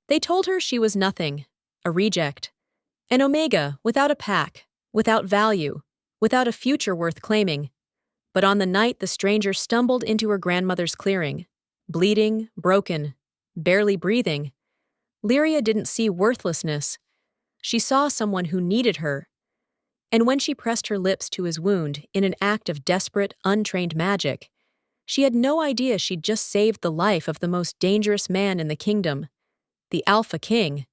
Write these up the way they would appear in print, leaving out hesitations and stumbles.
They told her she was nothing, a reject, an omega without a pack, without value, without a future worth claiming. But on the night the stranger stumbled into her grandmother's clearing, bleeding, broken, barely breathing, Lyria didn't see worthlessness. She saw someone who needed her. And when she pressed her lips to his wound in an act of desperate, untrained magic, she had no idea she'd just saved the life of the most dangerous man in the kingdom, the Alpha King.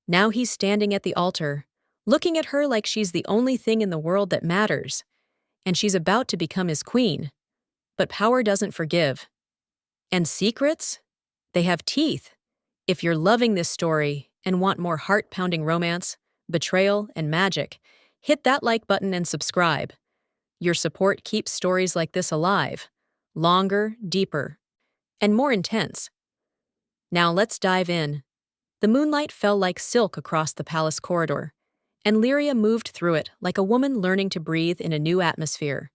Now he's standing at the altar, looking at her like she's the only thing in the world that matters, and she's about to become his queen. But power doesn't forgive. And secrets? They have teeth. If you're loving this story and want more heart-pounding romance, betrayal, and magic, hit that like button and subscribe. Your support keeps stories like this alive, longer, deeper, and more intense. Now let's dive in. The moonlight fell like silk across the palace corridor, and Lyria moved through it like a woman learning to breathe in a new atmosphere.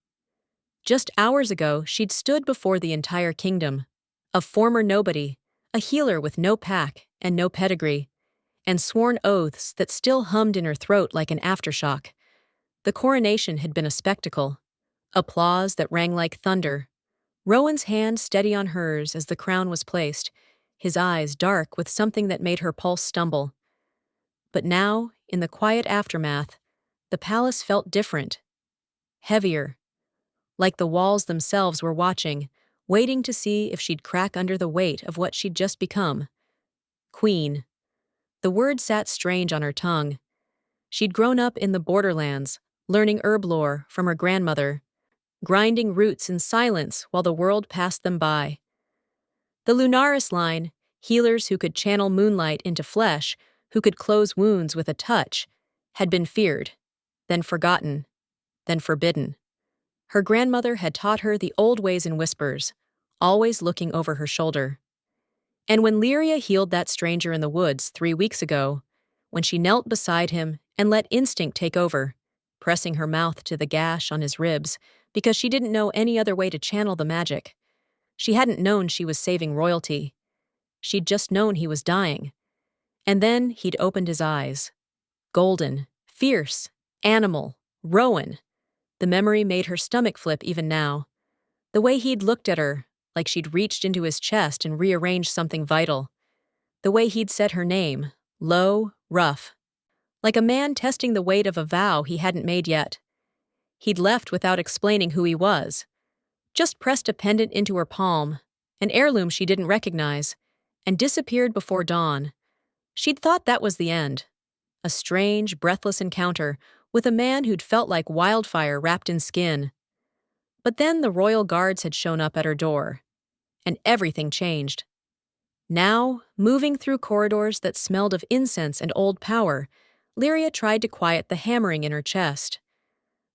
Just hours ago, she'd stood before the entire kingdom, a former nobody, a healer with no pack and no pedigree, and sworn oaths that still hummed in her throat like an aftershock. The coronation had been a spectacle, applause that rang like thunder, Rowan's hand steady on hers as the crown was placed, his eyes dark with something that made her pulse stumble. But now, in the quiet aftermath, the palace felt different, heavier, like the walls themselves were watching, waiting to see if she'd crack under the weight of what she'd just become. Queen. The word sat strange on her tongue. She'd grown up in the borderlands, learning herb lore from her grandmother, grinding roots in silence while the world passed them by. The Lunaris line, healers who could channel moonlight into flesh, who could close wounds with a touch, had been feared, then forgotten, then forbidden. Her grandmother had taught her the old ways in whispers, always looking over her shoulder. And when Lyria healed that stranger in the woods 3 weeks ago, when she knelt beside him and let instinct take over, pressing her mouth to the gash on his ribs because she didn't know any other way to channel the magic, she hadn't known she was saving royalty. She'd just known he was dying. And then he'd opened his eyes. Golden, fierce, animal, Rowan. The memory made her stomach flip even now. The way he'd looked at her, like she'd reached into his chest and rearranged something vital. The way he'd said her name, low, rough. Like a man testing the weight of a vow he hadn't made yet. He'd left without explaining who he was. Just pressed a pendant into her palm, an heirloom she didn't recognize, and disappeared before dawn. She'd thought that was the end. A strange, breathless encounter with a man who'd felt like wildfire wrapped in skin. But then the royal guards had shown up at her door, and everything changed. Now, moving through corridors that smelled of incense and old power, Lyria tried to quiet the hammering in her chest.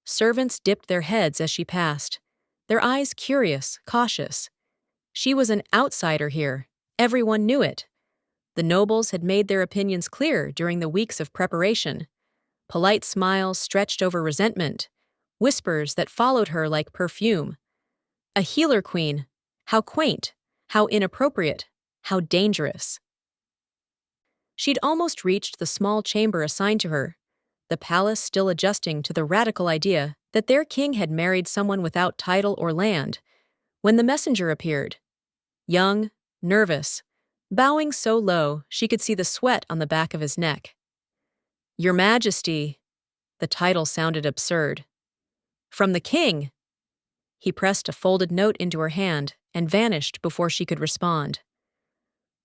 Servants dipped their heads as she passed, their eyes curious, cautious. She was an outsider here. Everyone knew it. The nobles had made their opinions clear during the weeks of preparation. Polite smiles stretched over resentment, whispers that followed her like perfume. A healer queen. How quaint, how inappropriate, how dangerous. She'd almost reached the small chamber assigned to her, the palace still adjusting to the radical idea that their king had married someone without title or land, when the messenger appeared. Young, nervous, bowing so low she could see the sweat on the back of his neck. Your Majesty, the title sounded absurd. From the king. He pressed a folded note into her hand and vanished before she could respond.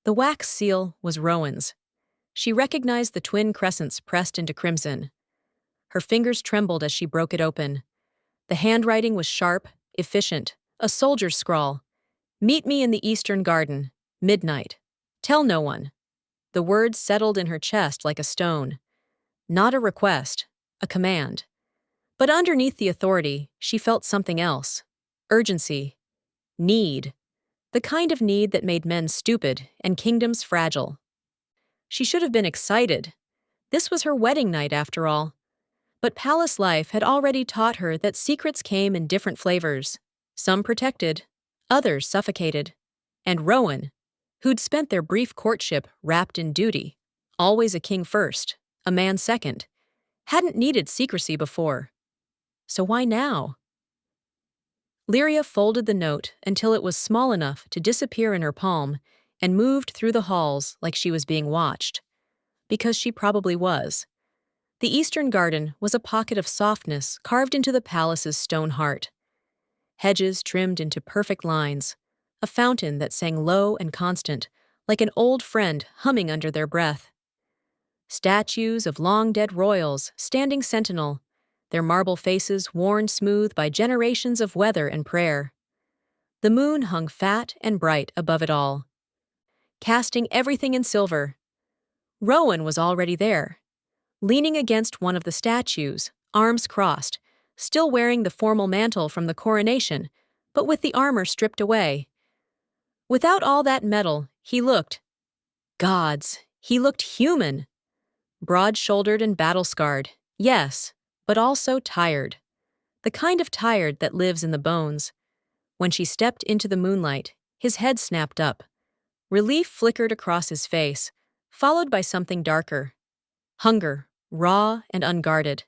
The wax seal was Rowan's. She recognized the twin crescents pressed into crimson. Her fingers trembled as she broke it open. The handwriting was sharp, efficient, a soldier's scrawl. Meet me in the Eastern Garden, midnight. Tell no one. The words settled in her chest like a stone. Not a request, a command. But underneath the authority, she felt something else. Urgency. Need. The kind of need that made men stupid and kingdoms fragile. She should have been excited. This was her wedding night, after all. But palace life had already taught her that secrets came in different flavors. Some protected, others suffocated. And Rowan, who'd spent their brief courtship wrapped in duty, always a king first, a man second, hadn't needed secrecy before. So why now? Lyria folded the note until it was small enough to disappear in her palm and moved through the halls like she was being watched. Because she probably was. The eastern garden was a pocket of softness carved into the palace's stone heart. Hedges trimmed into perfect lines, a fountain that sang low and constant, like an old friend humming under their breath. Statues of long-dead royals standing sentinel, their marble faces worn smooth by generations of weather and prayer. The moon hung fat and bright above it all, casting everything in silver. Rowan was already there, leaning against one of the statues, arms crossed, still wearing the formal mantle from the coronation, but with the armor stripped away. Without all that metal, he looked, gods, he looked human. Broad-shouldered and battle-scarred, yes, but also tired. The kind of tired that lives in the bones. When she stepped into the moonlight, his head snapped up. Relief flickered across his face, followed by something darker. Hunger, raw and unguarded.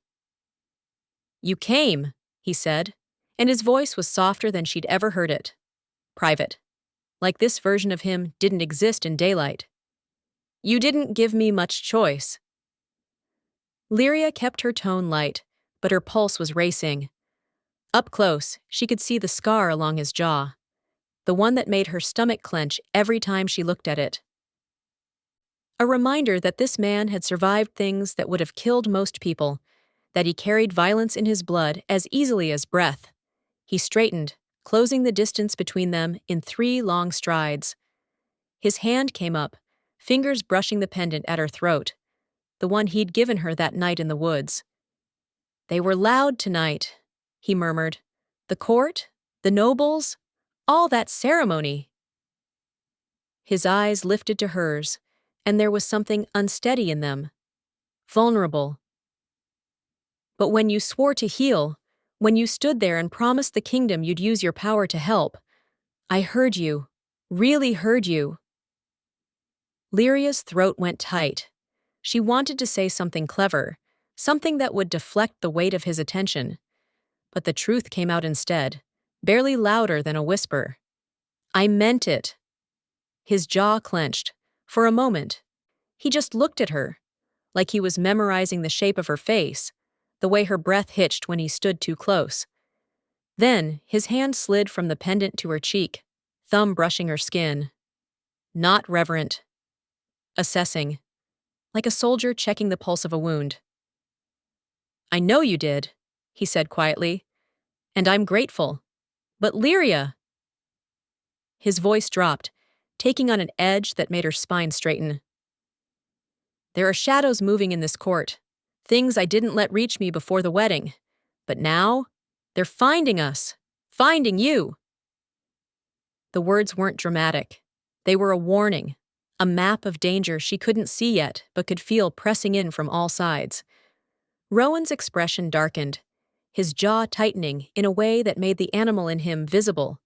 "You came," he said, and his voice was softer than she'd ever heard it. Private. Like this version of him didn't exist in daylight. "You didn't give me much choice." Lyria kept her tone light, but her pulse was racing. Up close, she could see the scar along his jaw, the one that made her stomach clench every time she looked at it. A reminder that this man had survived things that would have killed most people, that he carried violence in his blood as easily as breath. He straightened, closing the distance between them in 3 long strides. His hand came up, fingers brushing the pendant at her throat, the one he'd given her that night in the woods. "They were loud tonight," he murmured. "The court, the nobles, all that ceremony." His eyes lifted to hers, and there was something unsteady in them. Vulnerable. "But when you swore to heal, when you stood there and promised the kingdom you'd use your power to help, I heard you, really heard you." Lyria's throat went tight. She wanted to say something clever, something that would deflect the weight of his attention. But the truth came out instead, barely louder than a whisper. "I meant it." His jaw clenched. For a moment, he just looked at her, like he was memorizing the shape of her face, the way her breath hitched when he stood too close. Then, his hand slid from the pendant to her cheek, thumb brushing her skin. Not reverent. Assessing. Like a soldier checking the pulse of a wound. "I know you did," he said quietly, "and I'm grateful. But Lyria—" His voice dropped, taking on an edge that made her spine straighten. "There are shadows moving in this court, things I didn't let reach me before the wedding. But now, they're finding us, finding you." The words weren't dramatic. They were a warning, a map of danger she couldn't see yet but could feel pressing in from all sides. Rowan's expression darkened, his jaw tightening in a way that made the animal in him visible.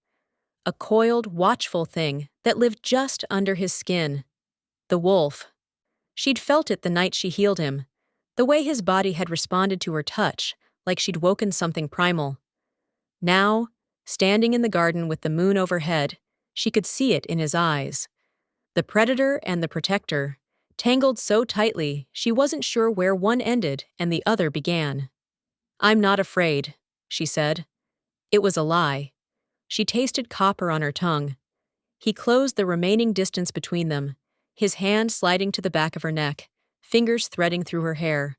A coiled, watchful thing that lived just under his skin. The wolf. She'd felt it the night she healed him, the way his body had responded to her touch, like she'd woken something primal. Now, standing in the garden with the moon overhead, she could see it in his eyes. The predator and the protector, tangled so tightly she wasn't sure where one ended and the other began. "I'm not afraid," she said. It was a lie. She tasted copper on her tongue. He closed the remaining distance between them, his hand sliding to the back of her neck, fingers threading through her hair.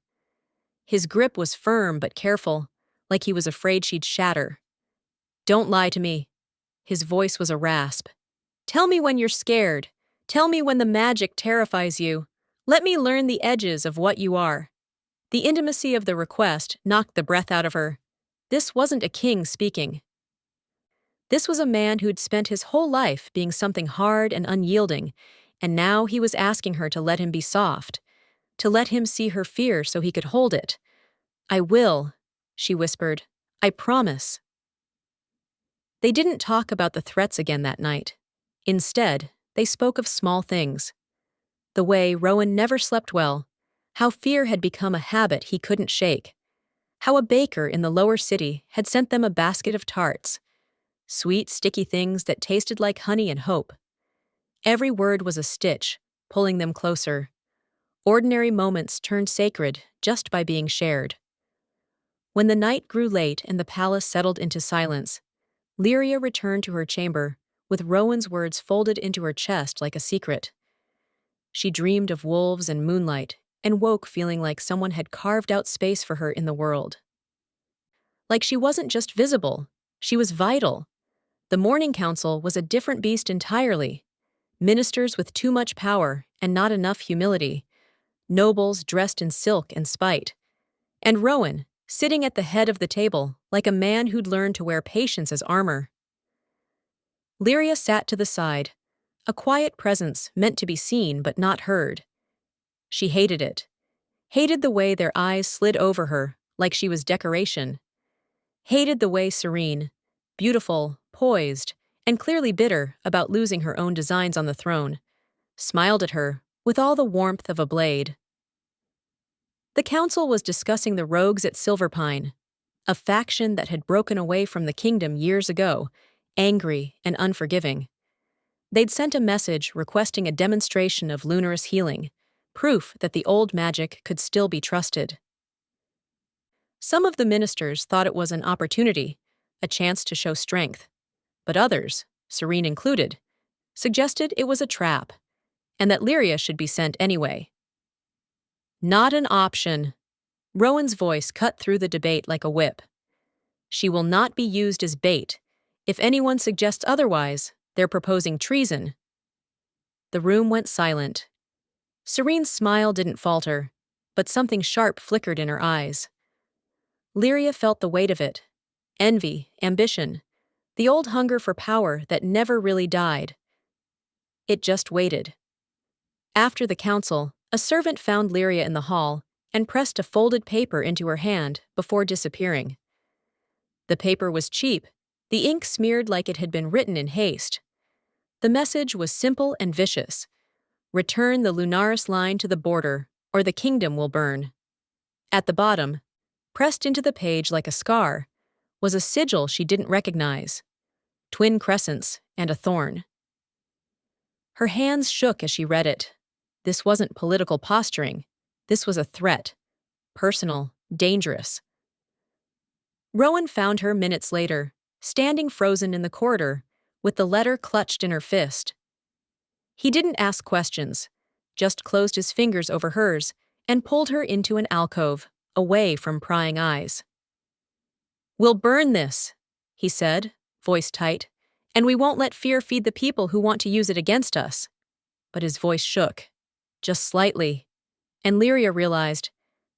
His grip was firm but careful, like he was afraid she'd shatter. "Don't lie to me." His voice was a rasp. "Tell me when you're scared. Tell me when the magic terrifies you. Let me learn the edges of what you are." The intimacy of the request knocked the breath out of her. This wasn't a king speaking. This was a man who'd spent his whole life being something hard and unyielding, and now he was asking her to let him be soft, to let him see her fear so he could hold it. "I will," she whispered. "I promise." They didn't talk about the threats again that night. Instead, they spoke of small things. The way Rowan never slept well, how fear had become a habit he couldn't shake, how a baker in the lower city had sent them a basket of tarts, sweet, sticky things that tasted like honey and hope. Every word was a stitch, pulling them closer. Ordinary moments turned sacred just by being shared. When the night grew late and the palace settled into silence, Lyria returned to her chamber, with Rowan's words folded into her chest like a secret. She dreamed of wolves and moonlight, and woke feeling like someone had carved out space for her in the world. Like she wasn't just visible, she was vital. The Morning Council was a different beast entirely. Ministers with too much power and not enough humility. Nobles dressed in silk and spite. And Rowan, sitting at the head of the table, like a man who'd learned to wear patience as armor. Lyria sat to the side, a quiet presence meant to be seen but not heard. She hated it. Hated the way their eyes slid over her, like she was decoration. Hated the way serene, beautiful, poised, and clearly bitter about losing her own designs on the throne, smiled at her with all the warmth of a blade. The council was discussing the rogues at Silverpine, a faction that had broken away from the kingdom years ago, angry and unforgiving. They'd sent a message requesting a demonstration of Lunaris healing, proof that the old magic could still be trusted. Some of the ministers thought it was an opportunity, a chance to show strength, but others, Serene included, suggested it was a trap, and that Lyria should be sent anyway. Not an option. Rowan's voice cut through the debate like a whip. She will not be used as bait. If anyone suggests otherwise, they're proposing treason. The room went silent. Serene's smile didn't falter, but something sharp flickered in her eyes. Lyria felt the weight of it. Envy, ambition, the old hunger for power that never really died. It just waited. After the council, a servant found Lyria in the hall and pressed a folded paper into her hand before disappearing. The paper was cheap, the ink smeared like it had been written in haste. The message was simple and vicious. Return the Lunaris line to the border, or the kingdom will burn. At the bottom, pressed into the page like a scar, was a sigil she didn't recognize. Twin crescents and a thorn. Her hands shook as she read it. This wasn't political posturing. This was a threat. Personal, dangerous. Rowan found her minutes later, standing frozen in the corridor, with the letter clutched in her fist. He didn't ask questions, just closed his fingers over hers and pulled her into an alcove, away from prying eyes. "We'll burn this," he said, voice tight, "and we won't let fear feed the people who want to use it against us." But his voice shook, just slightly, and Lyria realized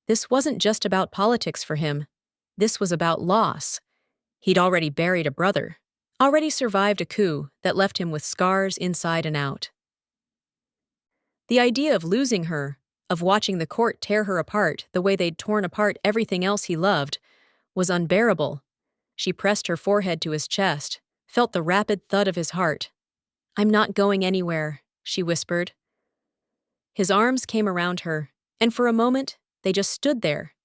this wasn't just about politics for him. This was about loss. He'd already buried a brother, already survived a coup that left him with scars inside and out. The idea of losing her, of watching the court tear her apart the way they'd torn apart everything else he loved, was unbearable. She pressed her forehead to his chest, felt the rapid thud of his heart. "I'm not going anywhere," she whispered. His arms came around her, and for a moment, they just stood there.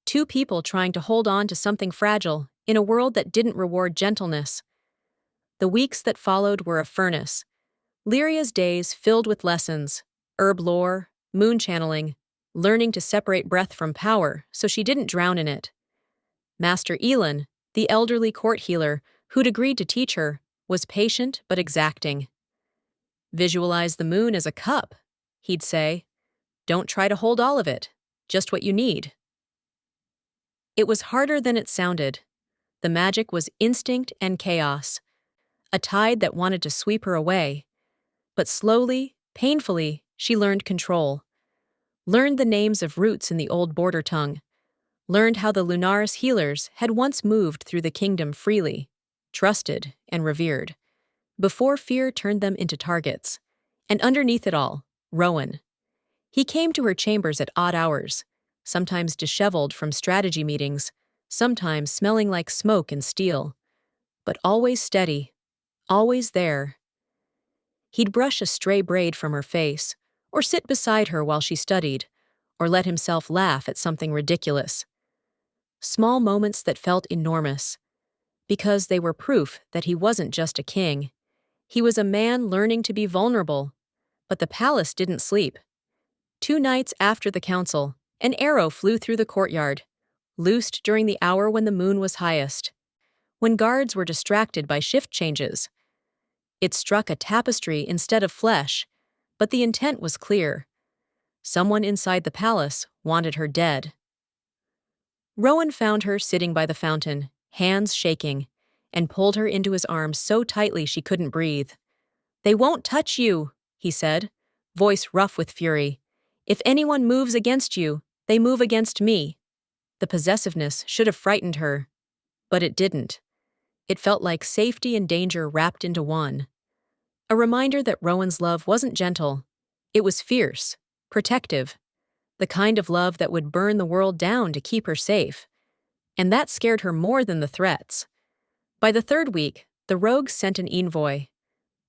Two people trying to hold on to something fragile in a world that didn't reward gentleness. The weeks that followed were a furnace. Lyria's days filled with lessons, herb lore, moon channeling, learning to separate breath from power so she didn't drown in it. Master Elin, the elderly court healer who'd agreed to teach her, was patient but exacting. "Visualize the moon as a cup," he'd say. "Don't try to hold all of it, just what you need." It was harder than it sounded. The magic was instinct and chaos, a tide that wanted to sweep her away. But slowly, painfully, she learned control. Learned the names of roots in the old border tongue. Learned how the Lunaris healers had once moved through the kingdom freely, trusted and revered, before fear turned them into targets. And underneath it all, Rowan. He came to her chambers at odd hours, sometimes disheveled from strategy meetings, sometimes smelling like smoke and steel, but always steady, always there. He'd brush a stray braid from her face, or sit beside her while she studied, or let himself laugh at something ridiculous. Small moments that felt enormous, because they were proof that he wasn't just a king. He was a man learning to be vulnerable. But the palace didn't sleep. 2 nights after the council, an arrow flew through the courtyard, loosed during the hour when the moon was highest, when guards were distracted by shift changes. It struck a tapestry instead of flesh, but the intent was clear. Someone inside the palace wanted her dead. Rowan found her sitting by the fountain, hands shaking, and pulled her into his arms so tightly she couldn't breathe. "They won't touch you," he said, voice rough with fury. "If anyone moves against you, they move against me." The possessiveness should have frightened her, but it didn't. It felt like safety and danger wrapped into one. A reminder that Rowan's love wasn't gentle. It was fierce, protective, the kind of love that would burn the world down to keep her safe. And that scared her more than the threats. By the 3rd week, the rogues sent an envoy.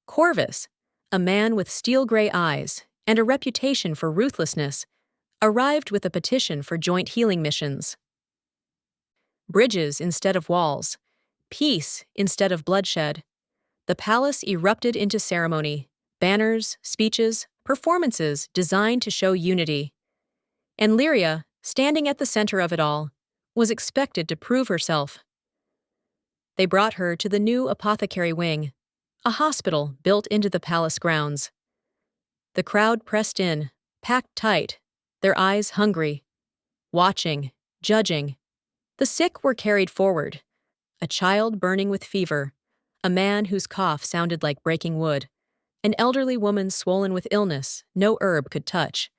Corvus, a man with steel-gray eyes and a reputation for ruthlessness, arrived with a petition for joint healing missions. Bridges instead of walls, peace instead of bloodshed. The palace erupted into ceremony, banners, speeches, performances designed to show unity. And Lyria, standing at the center of it all, was expected to prove herself. They brought her to the new apothecary wing, a hospital built into the palace grounds. The crowd pressed in, packed tight, their eyes hungry, watching, judging. The sick were carried forward, a child burning with fever, a man whose cough sounded like breaking wood, an elderly woman swollen with illness no herb could touch.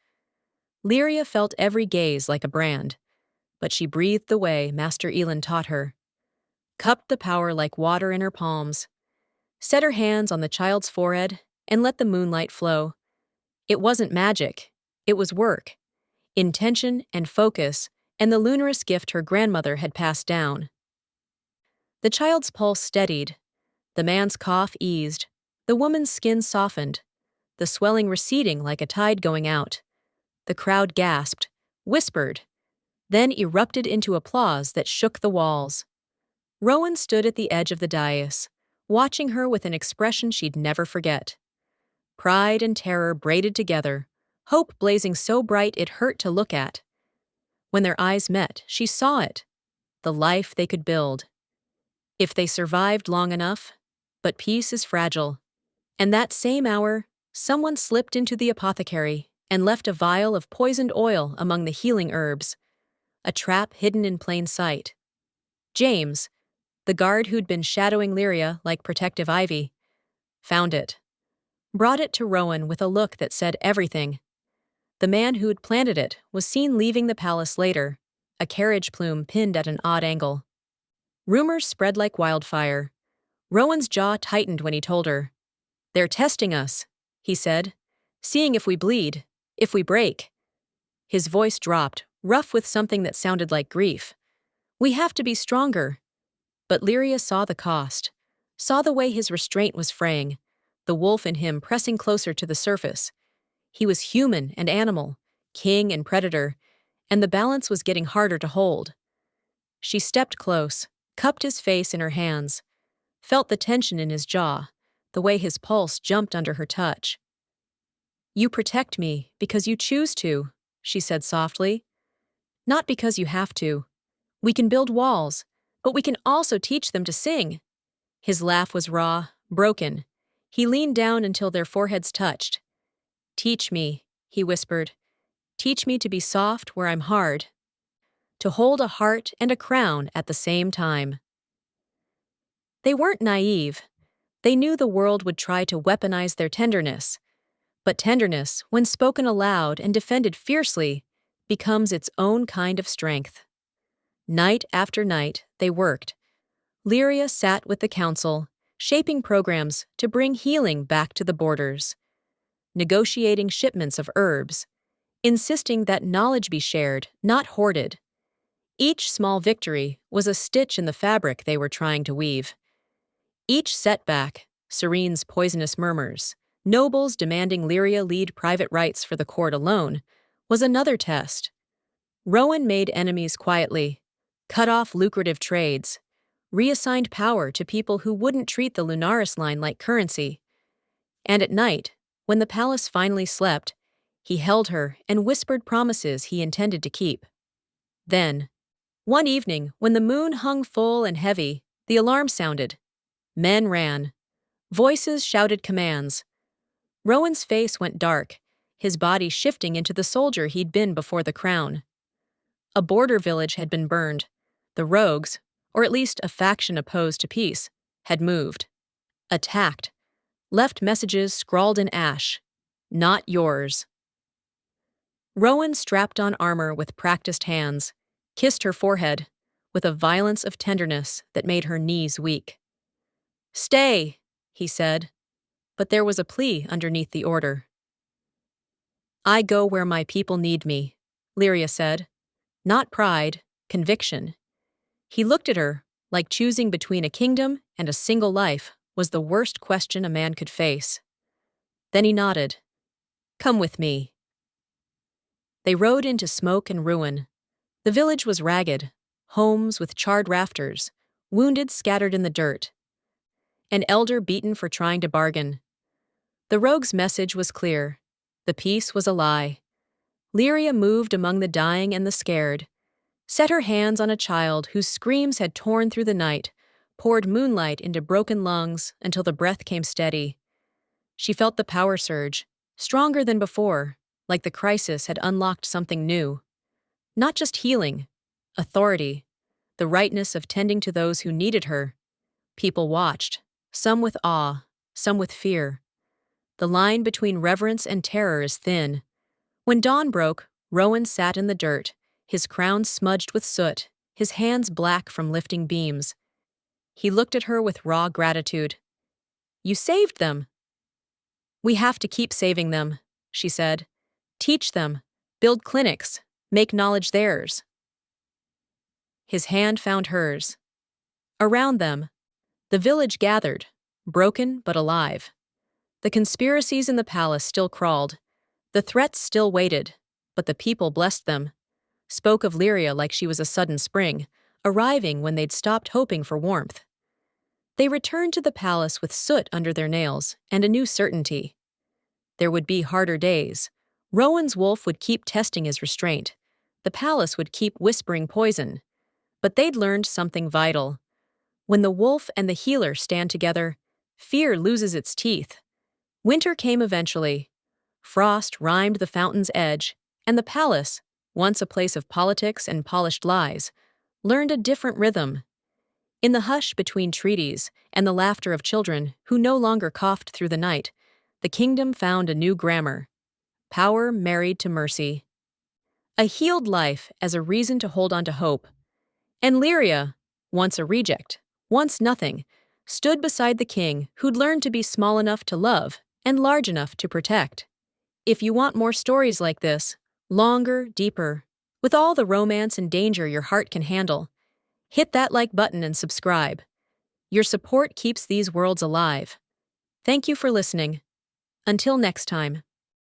Lyria felt every gaze like a brand, but she breathed the way Master Elin taught her, cupped the power like water in her palms, set her hands on the child's forehead, and let the moonlight flow. It wasn't magic, it was work, intention and focus, and the luminous gift her grandmother had passed down. The child's pulse steadied, the man's cough eased, the woman's skin softened, the swelling receding like a tide going out. The crowd gasped, whispered, then erupted into applause that shook the walls. Rowan stood at the edge of the dais, watching her with an expression she'd never forget. Pride and terror braided together, hope blazing so bright it hurt to look at. When their eyes met, she saw it, the life they could build. If they survived long enough, but peace is fragile. And that same hour, someone slipped into the apothecary and left a vial of poisoned oil among the healing herbs, a trap hidden in plain sight. James, the guard who'd been shadowing Lyria like protective ivy, found it, brought it to Rowan with a look that said everything. The man who'd planted it was seen leaving the palace later, a carriage plume pinned at an odd angle. Rumors spread like wildfire. Rowan's jaw tightened when he told her. "They're testing us," he said, "seeing if we bleed, if we break." His voice dropped, rough with something that sounded like grief. "We have to be stronger." But Lyria saw the cost, saw the way his restraint was fraying, the wolf in him pressing closer to the surface. He was human and animal, king and predator, and the balance was getting harder to hold. She stepped close, cupped his face in her hands, felt the tension in his jaw, the way his pulse jumped under her touch. "You protect me because you choose to," she said softly. "Not because you have to. We can build walls, but we can also teach them to sing." His laugh was raw, broken. He leaned down until their foreheads touched. "Teach me," he whispered. "Teach me to be soft where I'm hard. To hold a heart and a crown at the same time." They weren't naive. They knew the world would try to weaponize their tenderness. But tenderness, when spoken aloud and defended fiercely, becomes its own kind of strength. Night after night, they worked. Lyria sat with the council, shaping programs to bring healing back to the borders, negotiating shipments of herbs, insisting that knowledge be shared, not hoarded. Each small victory was a stitch in the fabric they were trying to weave. Each setback, Serene's poisonous murmurs, Nobles demanding Lyria lead private rights for the court alone was another test. Rowan made enemies quietly, cut off lucrative trades, reassigned power to people who wouldn't treat the Lunaris line like currency. And at night, when the palace finally slept, he held her and whispered promises he intended to keep. Then, one evening, when the moon hung full and heavy, the alarm sounded. Men ran. Voices shouted commands. Rowan's face went dark, his body shifting into the soldier he'd been before the crown. A border village had been burned. The rogues, or at least a faction opposed to peace, had moved. Attacked. Left messages scrawled in ash. Not yours. Rowan strapped on armor with practiced hands, kissed her forehead, with a violence of tenderness that made her knees weak. "Stay," he said, but there was a plea underneath the order. "I go where my people need me," Lyria said. Not pride, conviction. He looked at her, like choosing between a kingdom and a single life was the worst question a man could face. Then he nodded. "Come with me." They rode into smoke and ruin. The village was ragged, homes with charred rafters, wounded scattered in the dirt. An elder beaten for trying to bargain. The rogue's message was clear. The peace was a lie. Lyria moved among the dying and the scared, set her hands on a child whose screams had torn through the night, poured moonlight into broken lungs until the breath came steady. She felt the power surge, stronger than before, like the crisis had unlocked something new. Not just healing, authority, the rightness of tending to those who needed her. People watched, some with awe, some with fear. The line between reverence and terror is thin. When dawn broke, Rowan sat in the dirt, his crown smudged with soot, his hands black from lifting beams. He looked at her with raw gratitude. "You saved them." "We have to keep saving them," she said. "Teach them, build clinics, make knowledge theirs." His hand found hers. Around them, the village gathered, broken but alive. The conspiracies in the palace still crawled. The threats still waited, but the people blessed them, spoke of Lyria like she was a sudden spring, arriving when they'd stopped hoping for warmth. They returned to the palace with soot under their nails and a new certainty. There would be harder days. Rowan's wolf would keep testing his restraint. The palace would keep whispering poison. But they'd learned something vital. When the wolf and the healer stand together, fear loses its teeth. Winter came eventually. Frost rimed the fountain's edge, and the palace, once a place of politics and polished lies, learned a different rhythm. In the hush between treaties and the laughter of children who no longer coughed through the night, the kingdom found a new grammar. Power married to mercy. A healed life as a reason to hold on to hope. And Lyria, once a reject, once nothing, stood beside the king who'd learned to be small enough to love and large enough to protect. If you want more stories like this, longer, deeper, with all the romance and danger your heart can handle, hit that like button and subscribe. Your support keeps these worlds alive. Thank you for listening. Until next time.